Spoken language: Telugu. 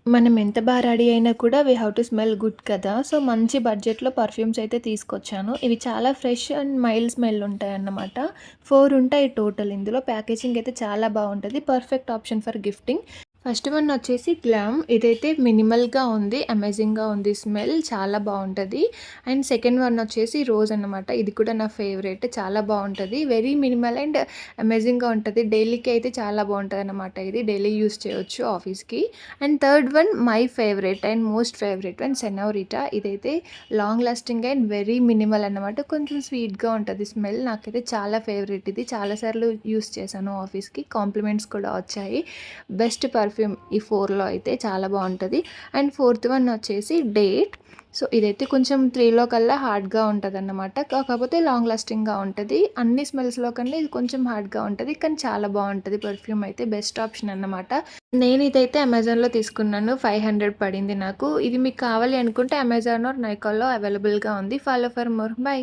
మనం ఎంత రెడీ అయినా కూడా we have to smell good కదా! సో, మంచి బడ్జెట్‌లో పర్ఫ్యూమ్స్ అయితే తీసుకొచ్చాను. ఇవి చాలా ఫ్రెష్ అండ్ మైల్డ్ స్మెల్ ఉంటాయన్నమాట. 4 ఉంటాయి టోటల్ ఇందులో. ప్యాకేజింగ్ అయితే చాలా బావుంటది. Perfect option for gifting. First one వచ్చేసి గ్లామ్. ఇదైతే మినిమల్‌గా ఉంది. అమేజింగ్‌గా ఉంది స్మెల్. చాలా బావుంటది. అండ్ సెకండ్ వన్ వచ్చేసి రోజ్ అన్నమాట. ఇది కూడా నా ఫేవరెట్. చాలా బావుంటది. వెరీ మినిమల్ అండ్ అమేజింగ్‌గా ఉంటది. డైలీకి అయితే చాలా బావుంటదన్నమాట ఇది. డైలీ యూజ్ చేయొచ్చు ఆఫీస్‌కి. And third one my favourite and most favourite one Senorita. ఇదైతే long lasting and very minimal అన్నమాట. కొంచెం స్వీట్‌గా ఉంటది స్మెల్. నాకైతే చాలా ఫేవరెట్ ఇది. చాలా సార్లు యూజ్ చేశాను ఆఫీస్‌కి. కాంప్లిమెంట్స్ కూడా వచ్చాయి. బెస్ట్ పర్ఫ్యూమ్ ఈ 4లో అయితే చాలా బావుంటది. అండ్ ఫోర్త్ వన్ వచ్చేసి డేట్. సో, ఇదైతే కొంచెం 3లో కల్లా హార్డ్‌గా ఉంటదన్నమాట. కాకపోతే లాంగ్ లాస్టింగ్‌గా ఉంటది. అన్ని స్మెల్స్‌లో కన్నా ఇది కొంచెం హార్డ్‌గా ఉంటది. కానీ చాలా బావుంటది పర్ఫ్యూమ్ అయితే. బెస్ట్ ఆప్షన్ అన్నమాట. నేను ఇదైతే అమెజాన్‌లో తీసుకున్నాను. 500 పడింది నాకు. ఇది మీకు కావాలి అనుకుంటే అమెజాన్ ఆర్ నైకాలో అవైలబుల్‌గా ఉంది. Follow for more. బై.